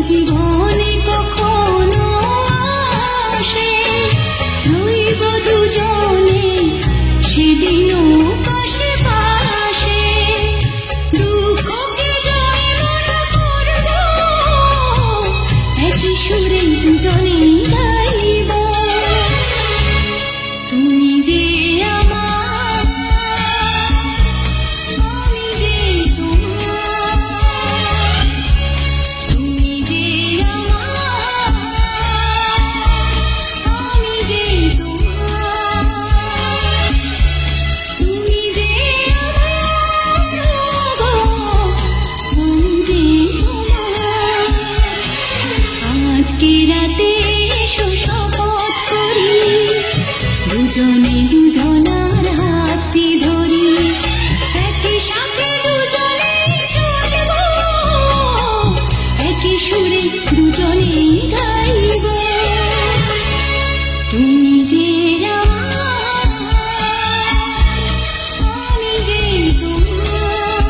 জীবনে কখনো আসে রইব দুজনে সেদিনও পাশে পাশে দুঃখকে জয় মনে করব একই সুরে দুজনে গাইব তুমি যে আমার আমি যে তোমার তুমি যে আমার আমি যে তোমার তুমি যে আমার আমি যে তোমার আজকে রাতে এসো শপথ করি দুজনে দুজনার হাতটি ধরি একই সাথে দুজনে চলব একই সুরে দুজনে গাইব তুমি যে আমার আমি যে তোমার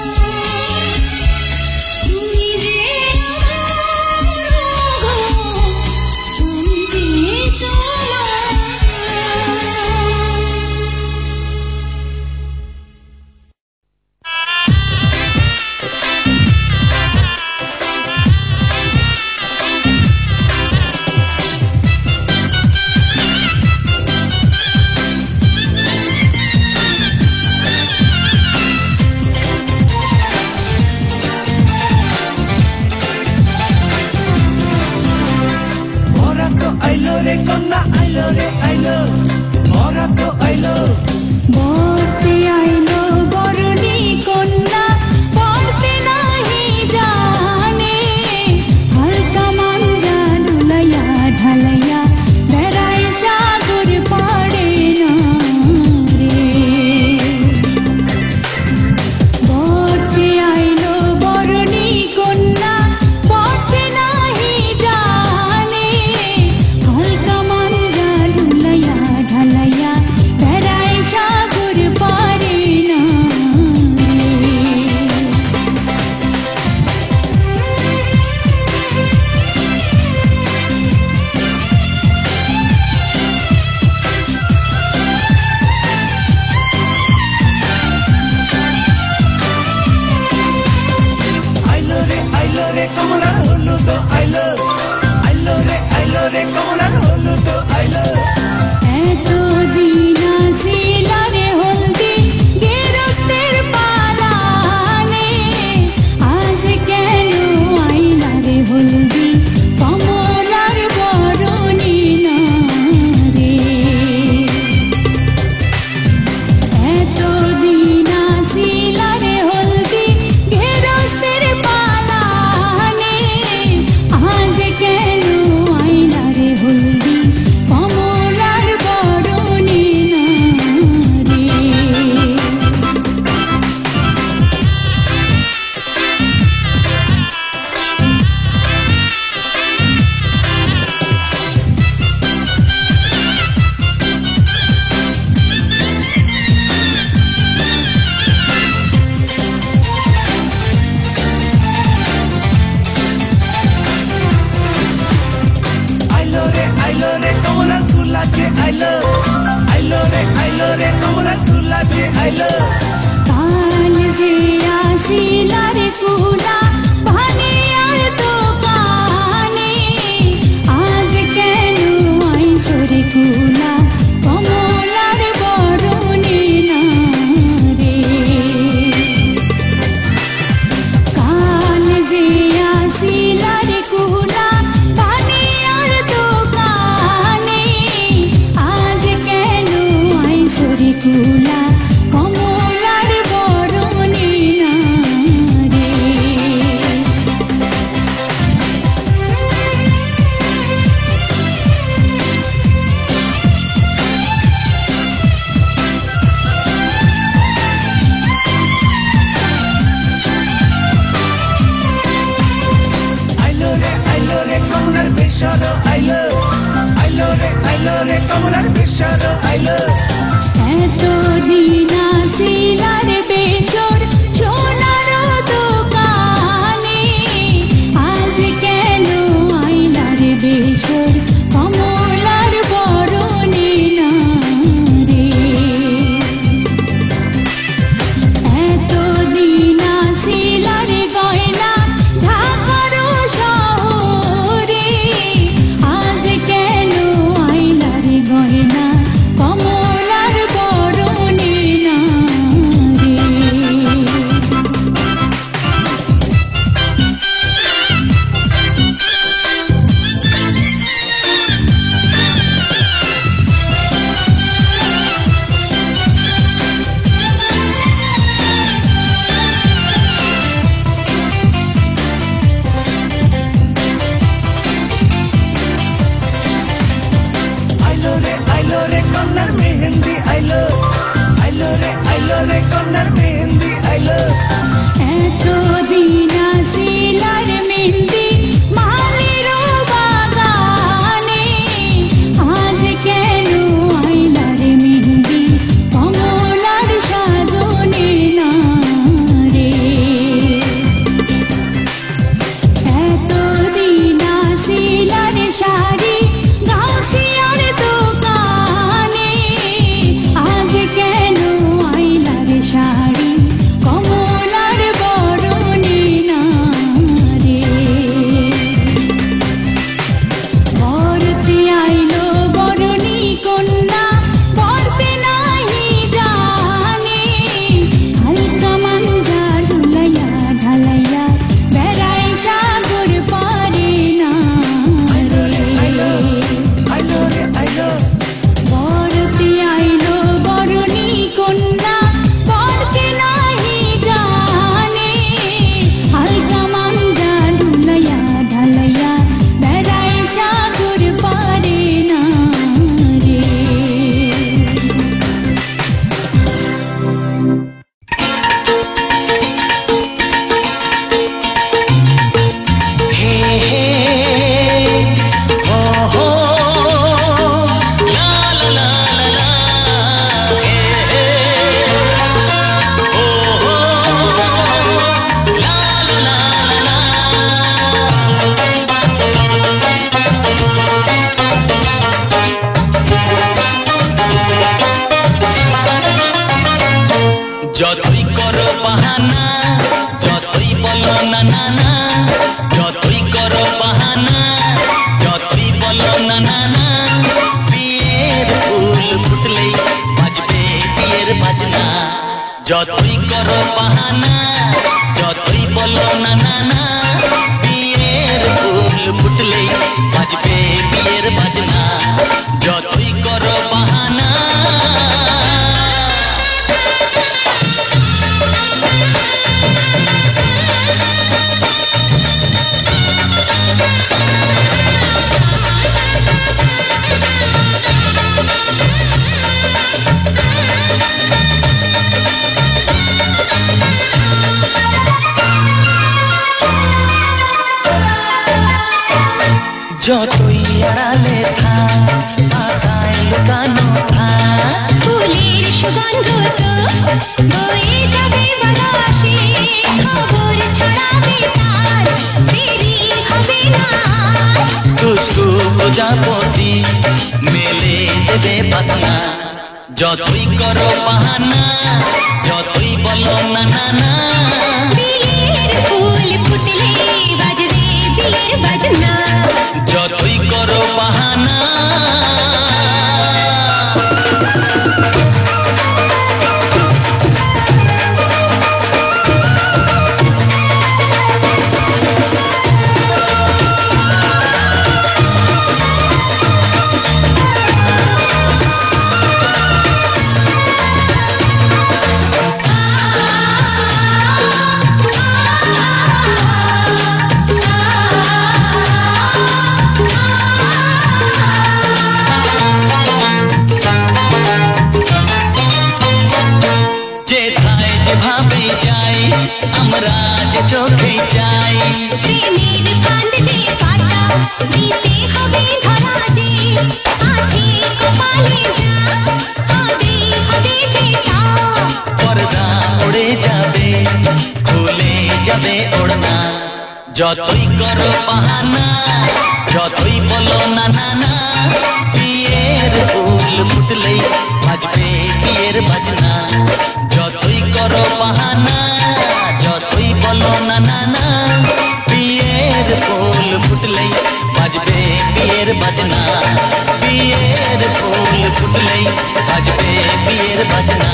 তুমি যে আমার আমি যে তোমার। যতই করো বাহানা, যতই বলো না না না, যতই করো বাহানা, যতই বলো না না না, বিয়ের ফুল ফুটলেই বাজবে বিয়ের বাজনা। যতই করো বাহানা, যতই বলো না না না, বিয়ের ফুল ফুটলেই বাজবে বিয়ের বাজনা। যতই করো বাহানা। যতই আড়ালে থাক, পাতায় লুকানো থাক, ফুলের সুগন্ধ তো বয়ে যাবে বাতাসে, খবর ছড়াবে তার, দেরি হবে না। দুষ্টু প্রজাপতি মেলে দেবে পাতনা। যতই করো বাহানা, যতই বলো না না না, বিয়ের ফুল ফুটলে বাজবে বিয়ের বাজনা। যতই করো বাহানা। যেথায় যেভাবে যাই আমরা যে চোখে যাই, প্রেমের ফান্ড যে পাতা দিতে হবে ধরা যে, আছে কপালে যা হবে হবে যেটা। পর্দা উড়ে যাবে, খুলে যাবে ওড়না। যতই করো বাহানা, যতই বলো না না না, বিয়ের ফুল ফুটলেই বাজবে বিয়ের বাজনা। যতই করো বাহানা, যতই বলো না না না, বিয়ের ফুল ফুটলেই বাজবে বিয়ের বাজনা। বিয়ের ফুল ফুটলেই বাজবে বিয়ের বাজনা।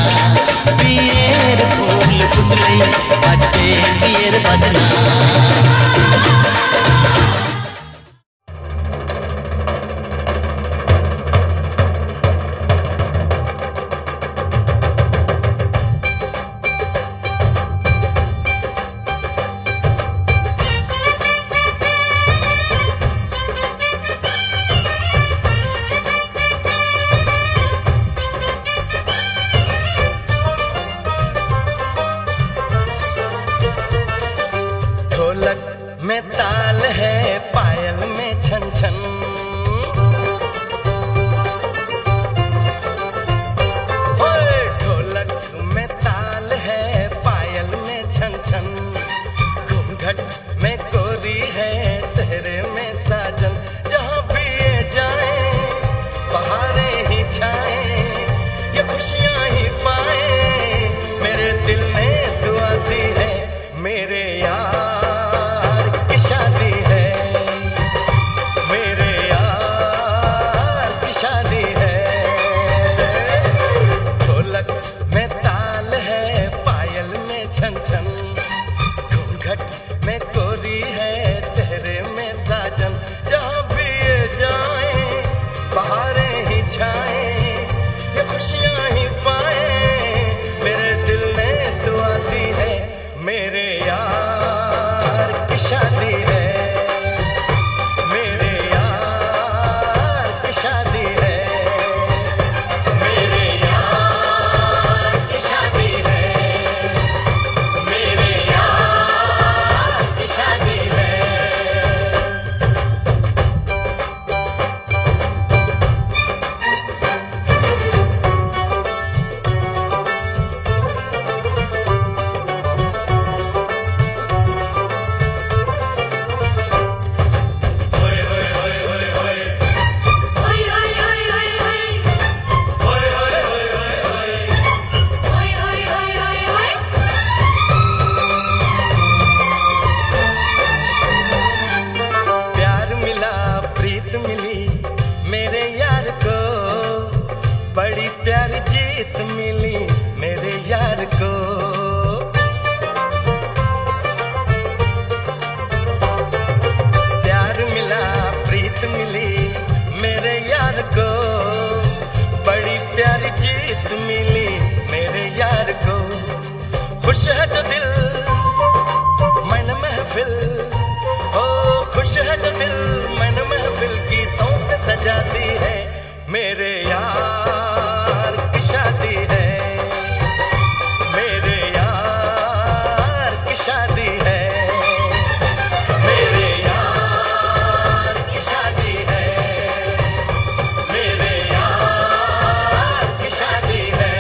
বিয়ের ফুল ফুটলেই বাজবে বিয়ের বাজনা। ढोलक में ताल है, पायल में छन छन, ओए ढोलक में ताल है, पायल में छन छन, घूंघट में कोरी है, सेहरे में साजन। जहाँ भी ये जाए बहारें ही छाए, ये खुशियाँ ही पाए, मेरे दिल ने दुआ दी है, मेरे यार की शादी है, मेरे यार की शादी है। ढोलक में ताल है, पायल में छन छन, घूंघट में कोरी है, सेहरे में साजन। जहाँ भी ये जाए बहारें ही छाए, ये खुशियाँ ही पाए, जीत मिली मेरे यार को। प्यार मिला प्रीत मिली मेरे यार को, बड़ी प्यारी जीत मिली मेरे यार को। खुश है जो दिल मन महफिल, ओ खुश है जो दिल मन महफिल, गीतों से सजाती है मेरे यार की शादी है, मेरे यार की शादी है, मेरे यार की शादी है, मेरे यार की शादी है।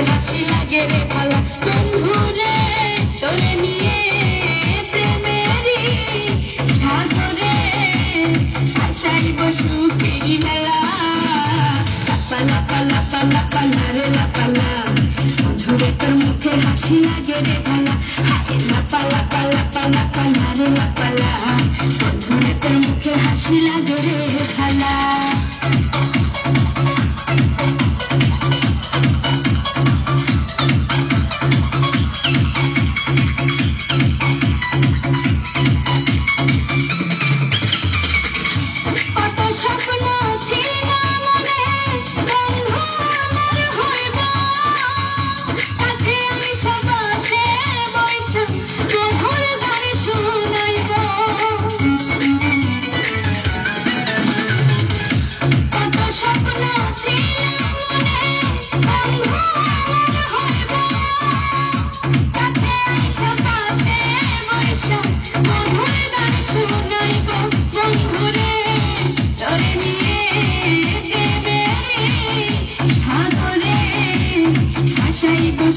হাসি লাগে রে ভালা বন্ধু রে তোরে নিয়ে প্রেমেরই সাগরে আশাইব সুখেরই মেলা লাপা লাপা লাপা লাপা রে লাপা লা বন্ধুরে তোর মুখে হাসি লাগে রে ভালা হায় লাপা লাপা লাপা লাপা রে লাপা লা বন্ধুরে তোর মুখে হাসি লাগে রে ভালা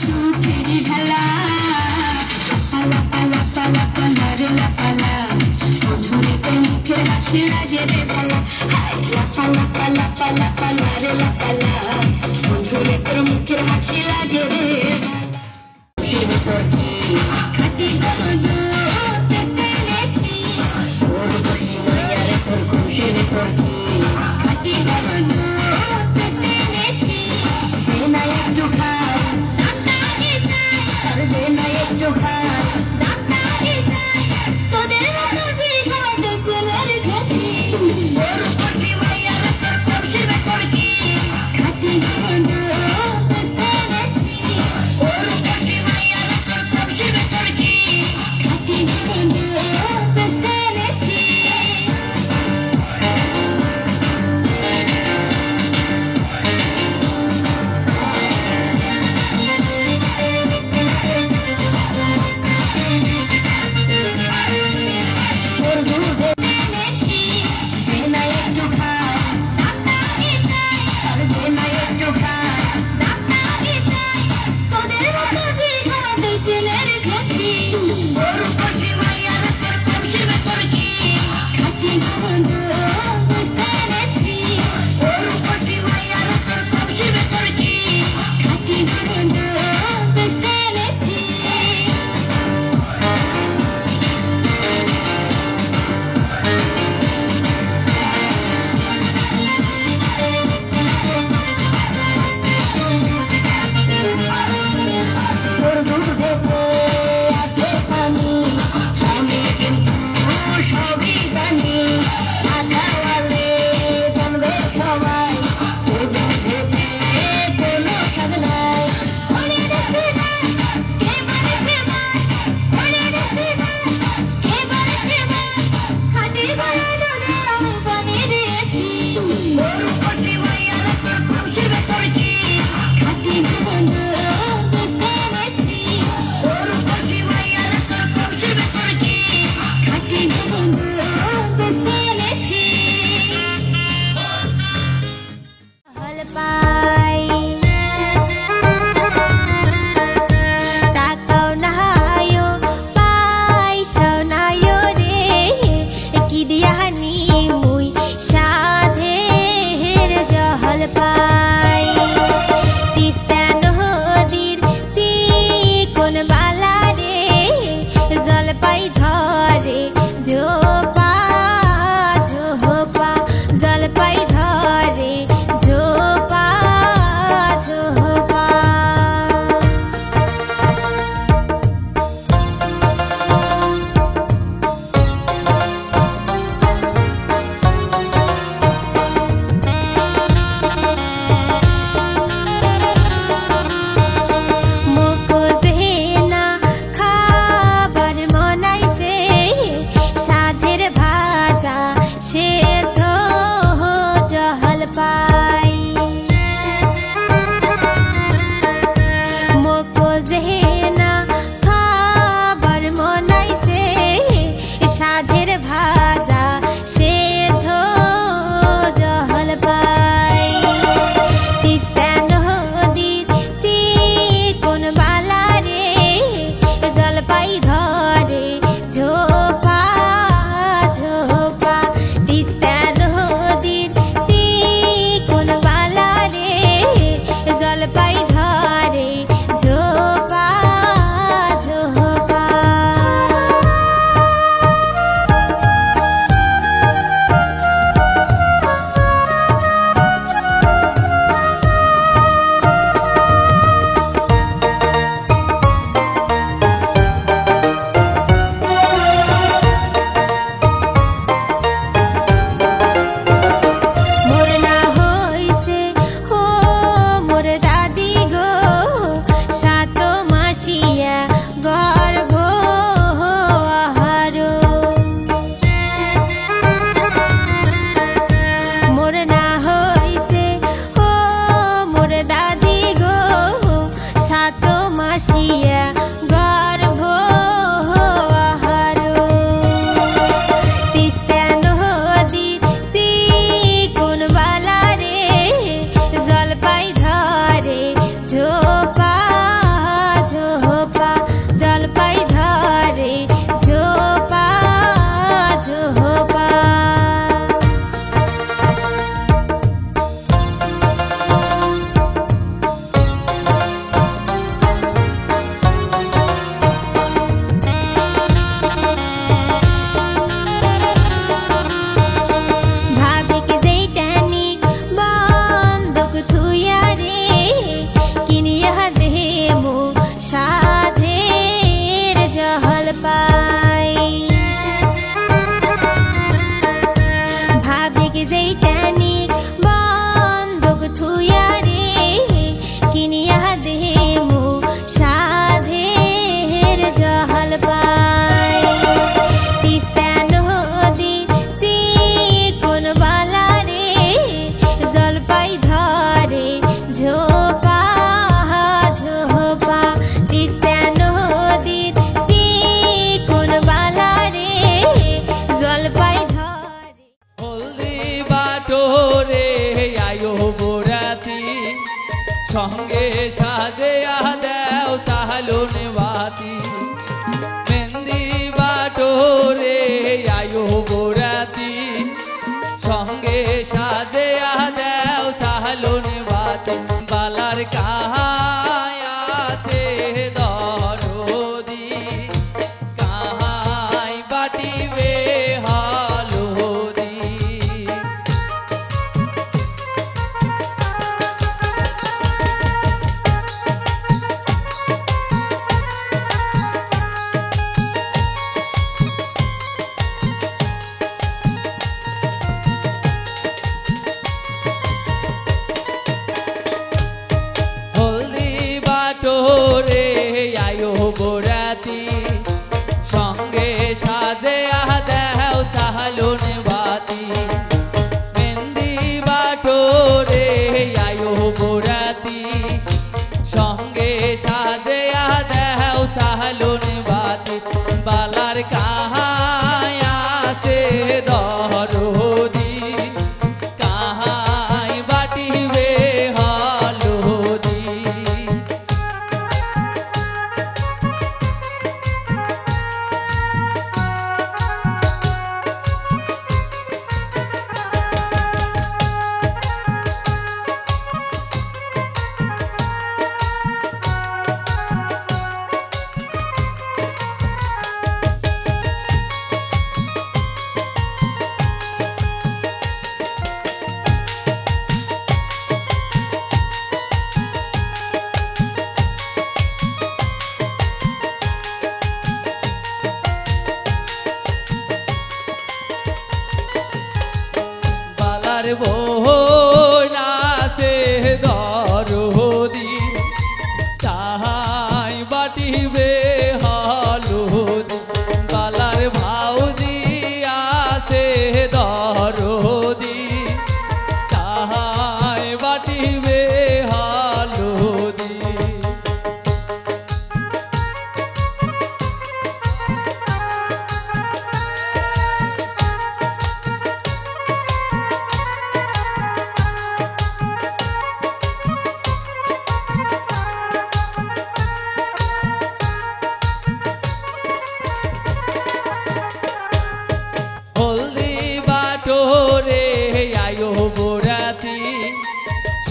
সুখেরই ভেলা লাপা লাপা লাপা রে লাপা লা বন্ধুরে তোর মুখে হাসি লাগে রে ভালা হায় লাপা লাপা লাপা লাপা রে লাপা লা বন্ধুরে তোর মুখে হাসি লাগে রে শিব তোকে খাটি গরু দুধ এনেছি তোর খুশি মায়ারে তোর খুশির তোকে খাটি গরু দুধ এনেছি না একটু খা তোদের মতো ভিড় খাওয়াতে চেনার গেছি খাটি গন্ধ এনেছি খাটি গন্ধ এনেছি জলপাই ধরে ঝোপা সঙ্গে সাজিয়া দেও সাহালুন বাতি মেহেন্দি বাটোরে আয়ো বরাতি সঙ্গে সাজিয়া দেও সাহালুন বাতি বালার কাহায়াতে দরদি কাহাই বাটিবে হলদি টোরে আয়ো বরাতি সঙ্গে সাজিয়া দেও সাহালুন বাতি মেহেন্দি বাটোরে আয়ো বরাতি সঙ্গে সাজিয়া দেও সাহালুন বাতি বালার কাহায়াতে দরদি কাহাই বাটিবে হলদি বালার বোনাসে দরদি তাহাই বাটিবে হলদি বালার ভাউজি আসে দরদি তাহাই বাটিবে হলদি হলদি বাটোরে আয়ো বরাতি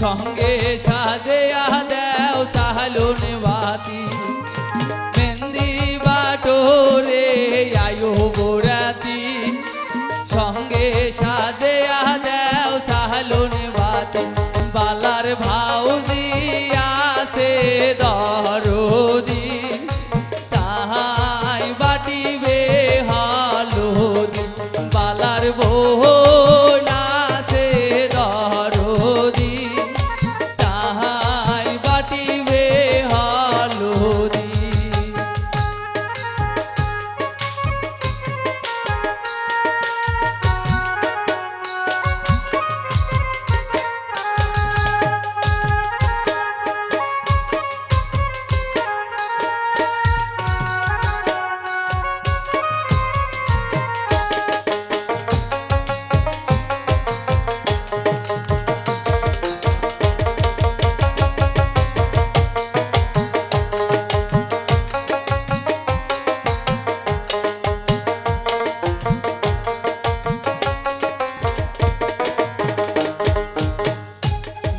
সঙ্গে সাজিয়া দেও সাহালুন বাতি মেহেন্দি বাটোরে আয়ো বরাতি সঙ্গে সাজিয়া দেও সাহালুন বাতি বালার ভাউজি আসে দরদি তাহাই বাটিবে হলদি বালার বোনাসে দরদি তাহাই বাটিবে হলদি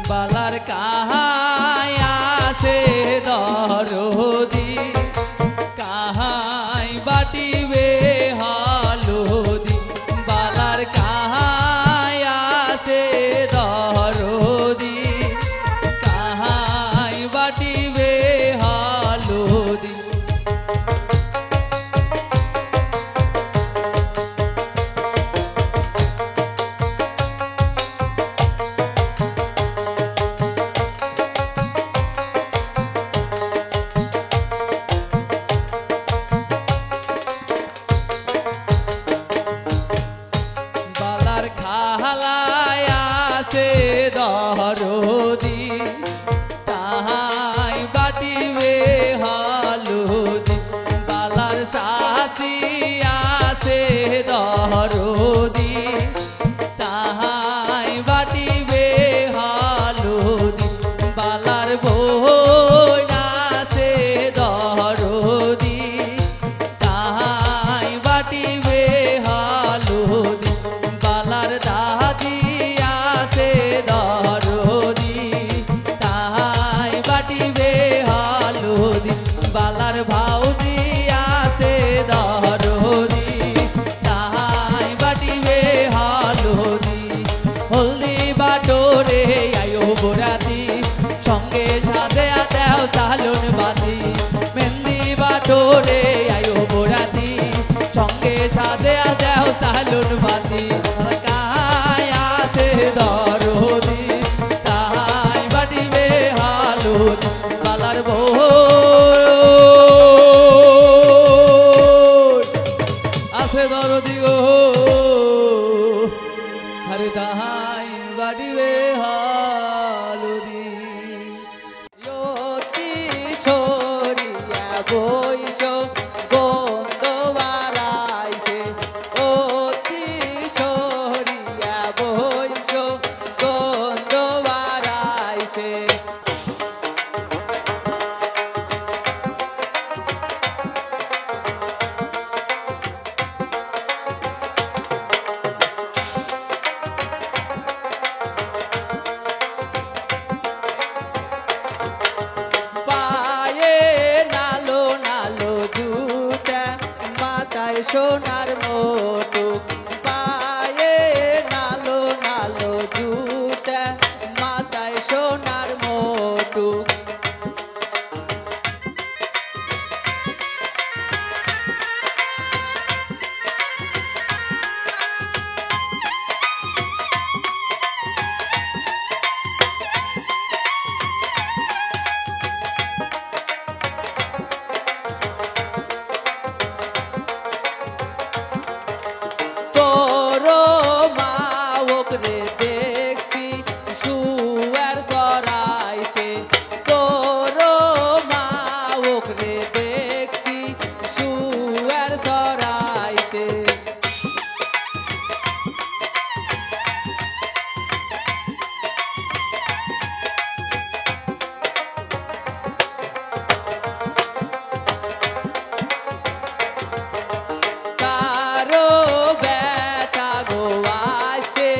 বালার কাহায়াতে দরদি কাহাই বাটিবে হলদি বালার কাহায়াতে দরদি কাহাই বাটিবে হলদি বালার খালায়াতে দরদি তাহাই বাটিবে হলদি বালার সাথিয়াতে দরদি তাহাই বাটিবে হলদি বালার বই নাচে দরদি তাহাই বাটিবে হালুদি বালার দাদি আছে দরদি তাহাই বাটিবে হালুদি বালার ভাউজি আছে দরদি তাহাই বাটিবে হালুদি হলদি বাটোরে আয়ো বরাতি সঙ্গে সাথে দেও সালুন বাতি মেহেন্দি বাটোরে আয়ো বরাতি সঙ্গে সাথে দেও সালুন বাতি কায় আছে দরদি তাহাই বাটিবে হালুদি বালার বউ আছে দরদি গো হরে তাহাই বাটিবে হালুদি ইয়তি সরিয়া বইস গন্ধ বাড়াইছে অতি সরিয়া বইস গন্ধ বাড়াইছে পায়ে নালো নালো জুতা মাথায় সোনার মুকুট পায়ে নালো নালো জুতা মাথায় সোনার মুকুট তোরো মা ওকরে দেখছি শুয়ার চড়াইতে তোরো মা ওকরে দেখছি শুয়ার চড়াইতে কারো বেটা গো আসে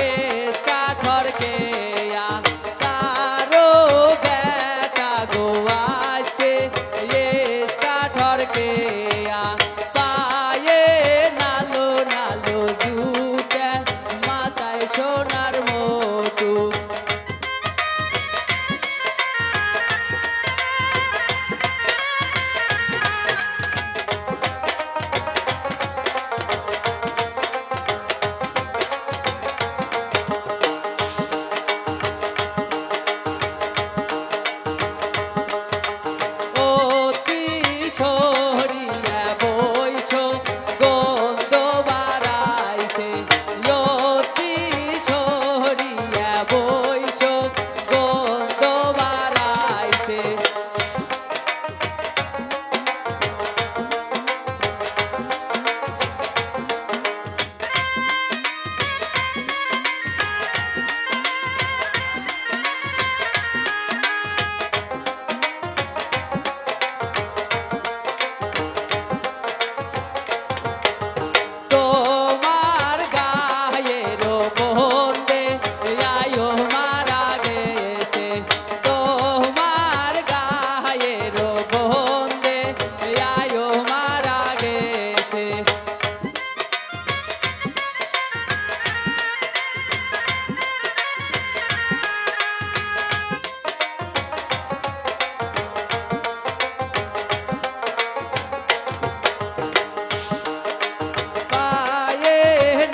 এসকা ঘরকে কারো বেটা গো আসে এসকা ঘরকে পায়ে নালো নালো জুতে মাথায় সোনার মুকুট অতি সরিয়া বইস গন্ধ বাড়াইছে অতি সরিয়া বইস গন্ধ বাড়াইছে তোমার গায়ের বন্দে আয়ো মারা গেছে তোমার গায়ের বন্দে আয়ো মারা গেছে পায়ে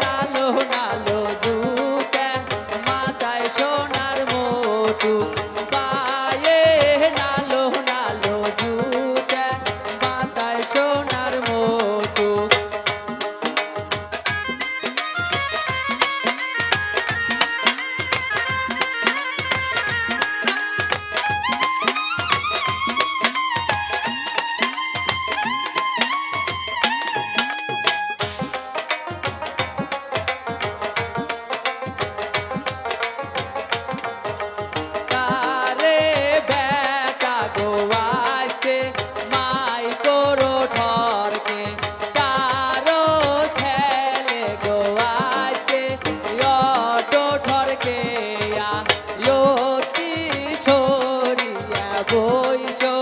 নালো নালো জুতা মাথায় সোনার মুকুট পায়ে নালো নালো জুতা মাথায় সোনার মুকুট বইসো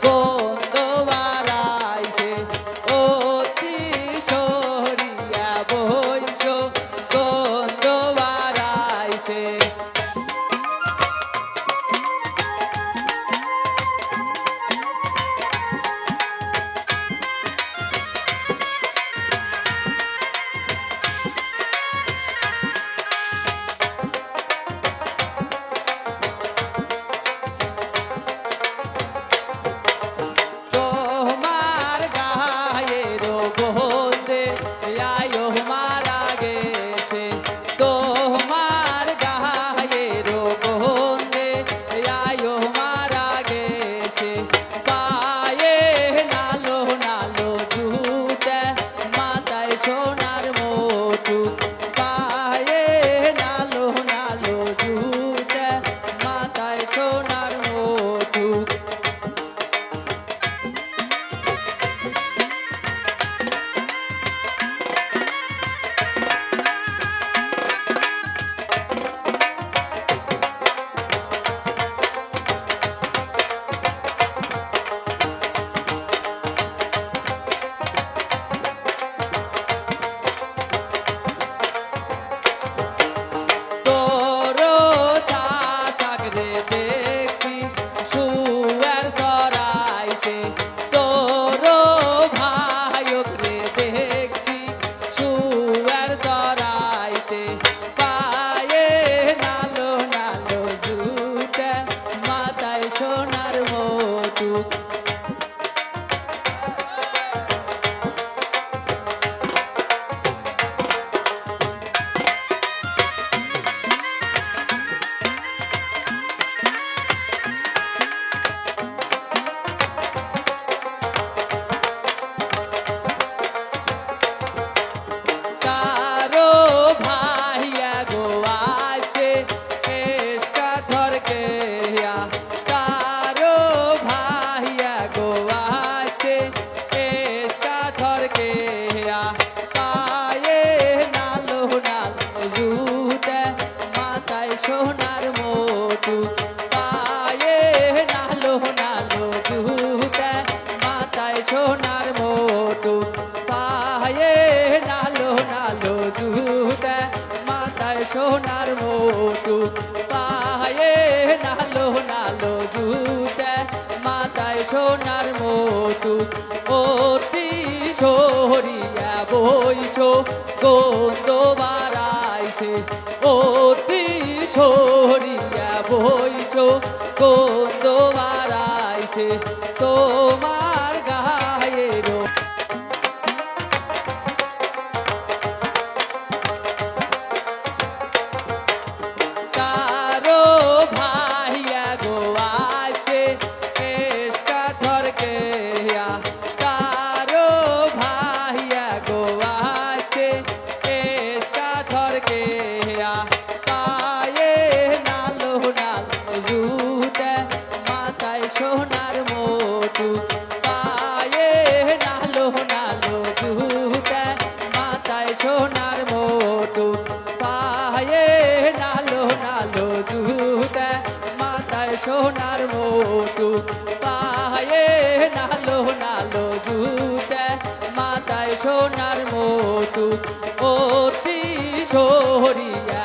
গন্ধ বাড়াইছে অতি সরিয়া বইসো গন্ধ বাড়াইছে তোমার গায়ের গন্ধে আয়ো মারা গেছে তোমার গায়ের গন্ধে আয়ো মারা গেছে পায়ে নালো নালো জুতে মাথায় সোনার মোটু পায়ে নালো নালো জুতে মাথায় সোনার মোটু তোরো সাগরে দেখছি সুয়ার চরাইতে তোরো ভাইকে দেখছি সুয়ার চরাইতে পায়ে নালো নালো জুতে মাথায় সোনার মোটু কারো ভাইয়া গো আছে এসকা ধরকে কারো ভাইয়া গো আছে এসকা ধরকে পায়ে নালো নালো জুতে মাথায় সোনার মোটু পায়ে নালো নালো জুতে মাথায় সোনার মোটু পায়ে নালো নালো জুতে মাথায় সোনার মোটু পায়ে নালো নালো জুতে মাথায় সোনার মোটু অতি সরিয়া বইসো গন্ধ বাড়াইছে অতি সরিয়া বইসো গন্ধ বাড়াইছে তোমার গায়ের কারো ভাইয়া গো আছে এসকা ধরকে কারো ভাইয়া গো আছে এসকা ধরকে পায়ে নালো নালো জুতে মাথায় সোনার মোটু পায়ে নালো নালো জুতে মাথায় সোনার মোটু পায়ে নালো নালো জুতে মাথায় সোনার মোটু পায়ে নালো নালো জুতে মাথায় সোনার মোটু অতি সরিয়া